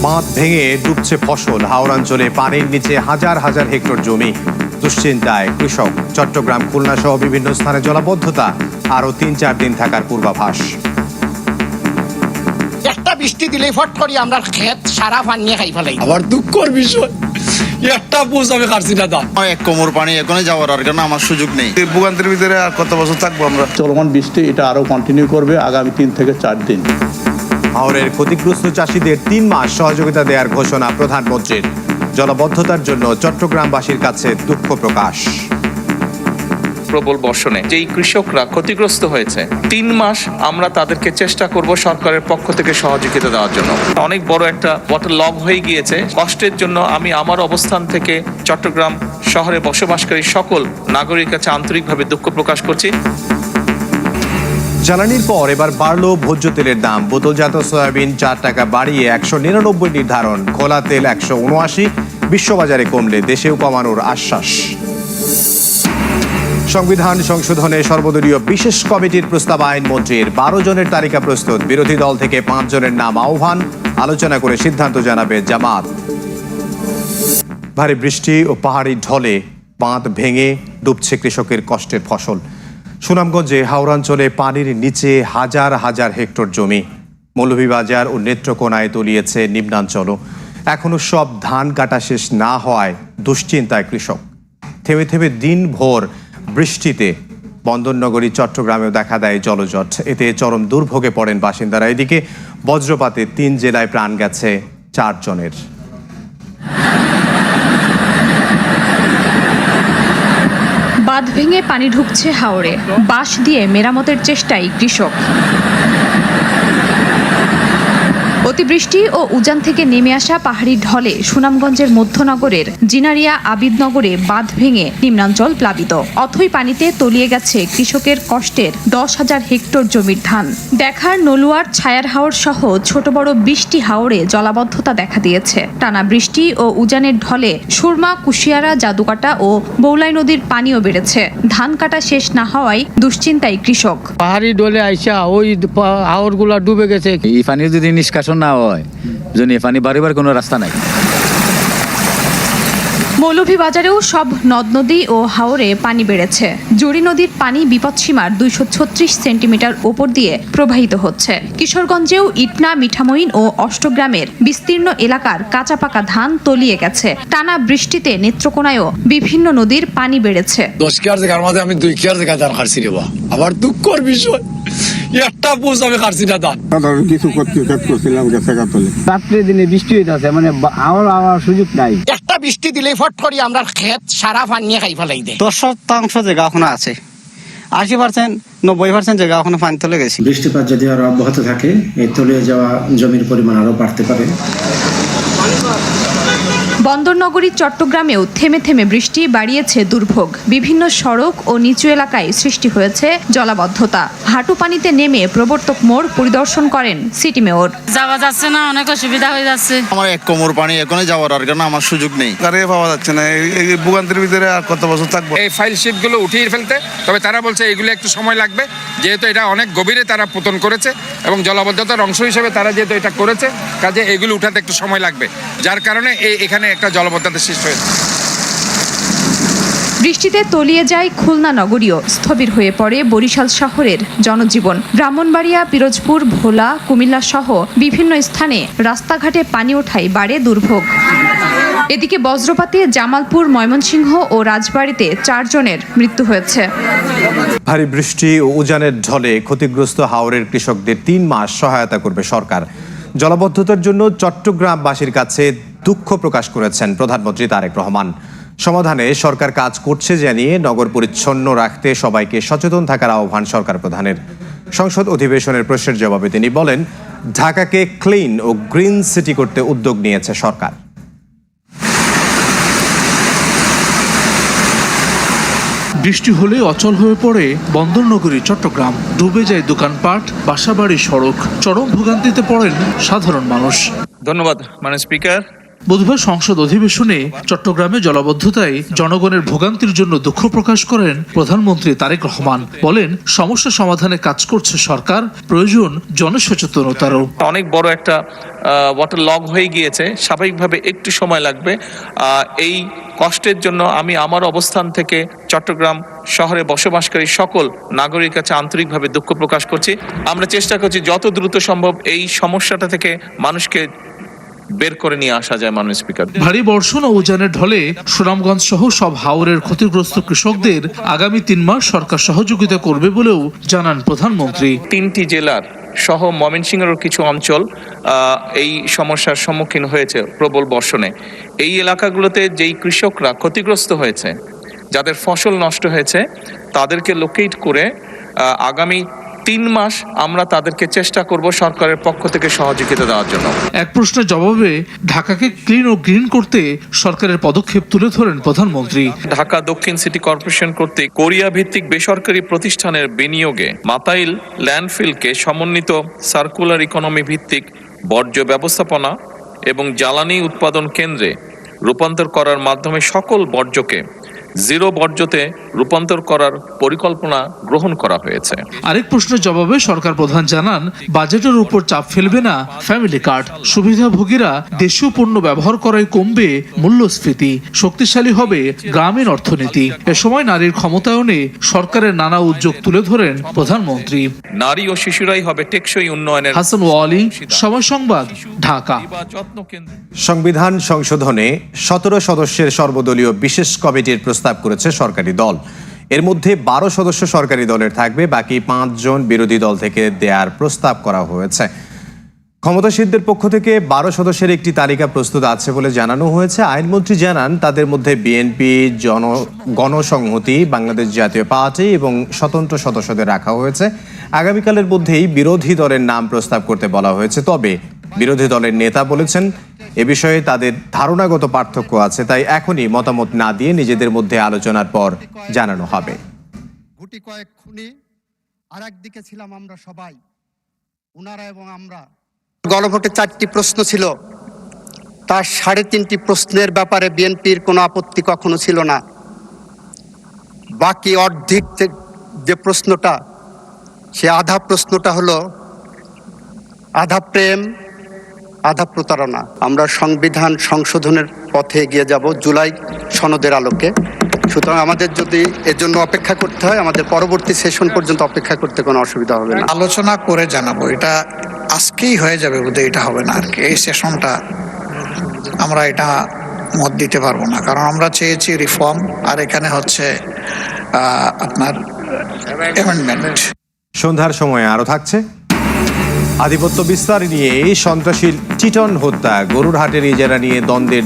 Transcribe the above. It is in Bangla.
বাঁধ ভেঙে ডুবছে ফসল। হাওড়াঞ্চলে পানির নিচে হাজার হাজার হেক্টর জমি। দুশ্চিন্তায় কৃষক। চট্টগ্রাম, খুলনা সহ বিভিন্ন স্থানে জলাবদ্ধতা। আরও ৩-৪ দিন থাকার পূর্বাভাস। একটা বৃষ্টি দিলেই ফট করি আমরা ক্ষেত সারা পানি খাই ফেলাই। আবার দুঃখের বিষয় একটা বুঝ আমি খাচ্ছি না দাম। এক কোমর পানি এখনই যাওয়ার আর কেন আমার সুযোগ নেই। ভোগান্তির ভিতরে আর কত বছর থাকবো আমরা? চলমান বৃষ্টি এটা আরো কন্টিনিউ করবে আগামী ৩ থেকে ৪ দিন। হাওরের ক্ষতিগ্রস্ত চাষিদের ৩ মাস সহযোগিতা দেওয়ার ঘোষণা প্রধানমন্ত্রীর। জলাবদ্ধতার জন্য চট্টগ্রামবাসীর কাছে দুঃখ প্রকাশ। প্রবল বর্ষণে যেই কৃষকরা ক্ষতিগ্রস্ত হয়েছে ৩ মাস আমরা তাদেরকে চেষ্টা করব সরকারের পক্ষ থেকে সহযোগিতা দেওয়ার জন্য। অনেক বড় একটা ওয়াটার লগ হয়ে গিয়েছে। কষ্টের জন্য আমি আমার অবস্থান থেকে চট্টগ্রাম শহরে বসবাসকারী সকল নাগরিকের কাছে আন্তরিকভাবে দুঃখ প্রকাশ করছি। জ্বালানির পর এবার বাড়ল ভোজ্য তেলের দাম। বোতলজাত সয়াবিন ৪ টাকা বাড়িয়ে ১৯৯ নির্ধারণ। খোলা তেল ১৭৯। বিশ্ববাজারে কমলে দেশেও কমানোর আশ্বাস। সংবিধান সংশোধনে সর্বদলীয় বিশেষ কমিটির প্রস্তাব আইনমন্ত্রীর। ১২ জনের তালিকা প্রস্তুত। বিরোধী দল থেকে ৫ জনের নাম আহ্বান। আলোচনা করে সিদ্ধান্ত জানাবে জামাত। ভারী বৃষ্টি ও পাহাড়ি ঢলে বাঁধ ভেঙে ডুবছে কৃষকের কষ্টের ফসল। সুনামগঞ্জে হাওড়াঞ্চলে পানির নিচে হাজার হাজার হেক্টর জমি। মৌলভীবাজার ও নেত্রকোনায় তলিয়েছে নিম্নাঞ্চলও। এখনো সব ধান কাটা শেষ না হওয়ায় দুশ্চিন্তায় কৃষক। থেমে থেমে দিনভর বৃষ্টিতে বন্দরনগরী চট্টগ্রামেও দেখা দেয় জলজট। এতে চরম দুর্ভোগে পড়েন বাসিন্দারা। এদিকে বজ্রপাতে ৩ জেলায় প্রাণ গেছে ৪ জনের। বাঁধ ভেঙে পানি ঢুকছে হাওরে। বাঁশ দিয়ে মেরামতের চেষ্টায় কৃষক। অতিবৃষ্টি ও উজান থেকে নেমে আসা পাহাড়ি ঢলে সুনামগঞ্জের মধ্যনগরের জিনারিয়া আবিদনগরে বাঁধ ভেঙে নিম্নাঞ্চল প্লাবিত। অথই পানিতে তলিয়ে গেছে কৃষকের কষ্টের ১০,০০০ হেক্টর জমির ধান। দেখার নলুয়ার, ছায়ার হাওর সহ ছোট বড় ২০টি হাওরে জলাবদ্ধতা দেখা দিয়েছে। টানা বৃষ্টি ও উজানের ঢলে সুরমা, কুশিয়ারা, জাদুকাটা ও বৌলাই নদীর পানিও বেড়েছে। ধান কাটা শেষ না হওয়ায় দুশ্চিন্তায় কৃষক। পাহাড়ি ডলে আইসা ওই হাওর গুলা ডুবে গেছে। এই পানি যদি নিষ্কাশন না হয়, এই পানি বাড়িবার কোনো রাস্তা নাই। মৌলভীবাজারেও সব নদ নদী ও হাওরে পানি বেড়েছে। জুড়ি নদীর পানি বিপদসীমার ২৩৬ সেন্টিমিটার ওপর দিয়ে প্রবাহিত হচ্ছে। কিশোরগঞ্জেও ইটনা, মিঠামইন ও অষ্টগ্রামের বিস্তীর্ণ এলাকার কাঁচা পাকা ধান তলিয়ে গেছে। টানা বৃষ্টিতে নেত্রকোনায়ও বিভিন্ন নদীর পানি বেড়েছে। ১০ কেয়ার জায়গার মাঝে আমি 2 কেয়ার জায়গা ধান খাচ্ছি রে বা। আবার দুঃখের বিষয় একটা বুঝ আমি খাচ্ছি না ধান। কিছু করছিলাম রাত্রে দিনে বৃষ্টি হইতাছে, মানে আমার সুযোগ নাই। একটা বৃষ্টি দিলেই ফট করি আমরা ক্ষেত সারা পানি খাই ফেলাই দেয়। ১০% জায়গা এখনো আছে। ৮০%, ৯০% জায়গা এখনো পানি তলে গেছে। বৃষ্টিপাত যদি আরো অব্যাহত থাকে, এই তলিয়ে যাওয়া জমির পরিমাণ আরো বাড়তে পারে। বন্দরনগরী চট্টগ্রামেও থেমে থেমে বৃষ্টি বাড়িয়েছে দুর্ভোগ। বিভিন্ন সড়ক ও নিচু এলাকায় সৃষ্টি হয়েছে জলাবদ্ধতা। হাঁটু পানিতে নেমে প্রবর্তক মোড় পরিদর্শন করেন সিটি মেয়র। যাওয়া যাচ্ছে না, অনেক অসুবিধা হয়ে যাচ্ছে। আমার এক কোমর পানি এখনই যাওয়ার আর কেন আমার সুযোগ নেই। গাড়ি পাওয়া যাচ্ছে না। এই ভোগান্তির ভিতরে আর কত বছর থাকবো? এই ফাইল শিট গুলো উঠিয়ে ফেলতে, তবে তারা বলছে এগুলো একটু সময় লাগবে, যেহেতু এটা অনেক গভীরে তারা পতন করেছে এবং জলাবদ্ধতার অংশ হিসেবে তারা যেহেতু এটা করেছে, কাজে এগুলো উঠাতে একটু সময় লাগবে, যার কারণে এখানে একটা জলাবদ্ধতা সৃষ্টি হয়েছে। বৃষ্টিতে তলিয়ে যায় খুলনা নগরীও। স্থবির হয়ে পড়ে বরিশাল শহরের জনজীবন। ব্রাহ্মণবাড়িয়া, পিরোজপুর, ভোলা, কুমিল্লা সহ বিভিন্ন স্থানে রাস্তাঘাটে পানি ওঠায় বাড়ে দুর্ভোগ। এদিকে বজ্রপাতে জামালপুর, ময়মনসিংহ ও রাজবাড়ীতে ৪ জনের মৃত্যু হয়েছে। ভারী বৃষ্টি ও উজানের ঢলে ক্ষতিগ্রস্ত হাওরের কৃষকদের ৩ মাস সহায়তা করবে সরকার। জলাবদ্ধতার জন্য চট্টগ্রামবাসীর কাছে দুঃখ প্রকাশ করেছেন প্রধানমন্ত্রী তারেক রহমান। সমাধানে সরকার কাজ করছে জানিয়ে নগর পরিচ্ছন্ন রাখতে সবাইকে সচেতন থাকার আহ্বান সরকার প্রধানের। সংসদ অধিবেশনের প্রশ্নের জবাবে তিনি বলেন, ঢাকাকে ক্লিন ও গ্রিন সিটি করতে উদ্যোগ নিয়েছে সরকার। বৃষ্টি হলে অচল হয়ে পড়ে বন্দরনগরী চট্টগ্রাম। ডুবে যায় দোকানপাট, বাসাবাড়ি, সড়ক। চরম ভোগান্তিতে পড়েন সাধারণ মানুষ। ধন্যবাদ মাননীয় স্পিকার। বুধবার সংসদ অধিবেশনে চট্টগ্রামে জলাবদ্ধতায় জনগণের ভোগান্তির জন্য দুঃখ প্রকাশ করেন প্রধানমন্ত্রী তারেক রহমান। বলেন, সমস্যা সমাধানে কাজ করছে সরকার, প্রয়োজন জনসচেতনতারও। অনেক বড় একটা ওয়াটার লগ হয়ে গিয়েছে, স্বাভাবিকভাবে একটু সময় লাগবে। এই কষ্টের জন্য আমি আমার অবস্থান থেকে চট্টগ্রাম শহরে বসবাসকারী সকল নাগরিকের কাছে আন্তরিকভাবে দুঃখ প্রকাশ করছি। আমরা চেষ্টা করছি যত দ্রুত সম্ভব এই সমস্যাটা থেকে মানুষকে বের করে নিয়ে আসা যায়। মাননীয় স্পিকার, ভারী বর্ষণ ও উজানের ঢলে সুনামগঞ্জ সহ সব হাওরের ক্ষতিগ্রস্ত কৃষকদের আগামী 3 মাস সরকার সহযোগিতা করবে বলেও জানান প্রধানমন্ত্রী। 3টি জেলার সহ ময়মনসিংহের কিছু অঞ্চল এই সমস্যার সম্মুখীন হয়েছে প্রবল বর্ষণে। এই এলাকাগুলোতে যেই কৃষকরা ক্ষতিগ্রস্ত হয়েছে, যাদের ফসল নষ্ট হয়েছে, তাদেরকে লোকেট করে আগামী 3 মাস আমরা তাদেরকে চেষ্টা করব সরকারের পক্ষ থেকে সহযোগিতা দেওয়ার জন্য। এক প্রশ্নের জবাবে ঢাকাকে ক্লিন ও গ্রিন করতে সরকারের পদক্ষেপ তুলে ধরেন প্রধানমন্ত্রী। ঢাকা দক্ষিণ সিটি কর্পোরেশন কর্তৃক কোরিয়া ভিত্তিক বেসরকারি প্রতিষ্ঠানের বিনিয়োগে মাতাইল ল্যান্ডফিলকে সমন্বিত সার্কুলার ইকোনমি ভিত্তিক বর্জ্য ব্যবস্থাপনা এবং জ্বালানি উৎপাদন কেন্দ্রে রূপান্তর করার মাধ্যমে সকল বর্জ্যকে জিরো বর্জ্যতে রূপান্তর করার পরিকল্পনা গ্রহণ করা হয়েছে। আরেক প্রশ্নের জবাবে সরকার প্রধান জানান, বাজেটের উপর চাপ ফেলবে না ফ্যামিলি কার্ড। সুবিধাভোগীরা দেশীয় পণ্য ব্যবহার করায় কমবে মূল্যস্ফীতি, শক্তিশালী হবে গ্রামীণ অর্থনীতি। এ সময় নারীর ক্ষমতায়নে সরকারের নানা উদ্যোগ তুলে ধরেন প্রধানমন্ত্রী। নারী ও শিশুরাই হবে টেকসই উন্নয়নের। হাসান ওয়ালি, সময় সংবাদ, ঢাকা। সংবিধান সংশোধনে 17 সদস্যের সর্বদলীয় বিশেষ কমিটির প্রস্তাব করেছে সরকারি দল। এর মধ্যে 12 সদস্য সরকারি দলের থাকবে, বাকি 5 জন বিরোধী দল থেকে দেয়ার প্রস্তাব করা হয়েছে। ক্ষমতাসীনদের পক্ষ থেকে 12 সদস্যের একটি তালিকা প্রস্তুত আছে বলে জানানো হয়েছে। আইনমন্ত্রী জানান, তাদের মধ্যে বিএনপি, গণসংহতি, বাংলাদেশ জাতীয় পার্টি এবং স্বতন্ত্র সদস্যদের রাখা হয়েছে। আগামীকালের মধ্যেই বিরোধী দলের নাম প্রস্তাব করতে বলা হয়েছে। তবে বিরোধী দলের নেতা বলেছেন, এ বিষয়ে তাদের ধারণাগত পার্থক্য আছে, তাই এখনই মতামত না দিয়ে নিজেদের মধ্যে আলোচনার পর জানানো হবে। গুটি কয়েক খুনি আর একদিকে ছিলাম আমরা সবাই, ওনারা এবং আমরা। গণভোটে 4টি প্রশ্ন ছিল, তার 3.5টি প্রশ্নের ব্যাপারে বিএনপির কোনো আপত্তি কখনো ছিল না। বাকি অর্ধেক যে প্রশ্নটা, সে আধা প্রশ্নটা হলো আধা প্রেম আধা প্রতারণা। আমরা সংবিধান সংশোধনের পথে এগিয়ে যাব জুলাই সনদের আলোকে। সুতরাং আমাদের যদি এর জন্য অপেক্ষা করতে হয়, আমাদের পরবর্তী সেশন পর্যন্ত অপেক্ষা করতে কোনো অসুবিধা হবে না। আলোচনা করে জানাবো, এটা আজকেই হয়ে যাবে বোধহয়, এটা হবে না আর কি। এই সেশনটা আমরা এটা মত দিতে পারবো না, কারণ আমরা চেয়েছি রিফর্ম, আর এখানে হচ্ছে আপনার অ্যামেন্ডমেন্ট। সন্ধ্যার সময় আরো থাকছে আধিপত্য বিস্তার নিয়ে সন্ত্রাসী চিটন হত্যা, গরুর হাটের ইজারা নিয়ে দ্বন্দ্বের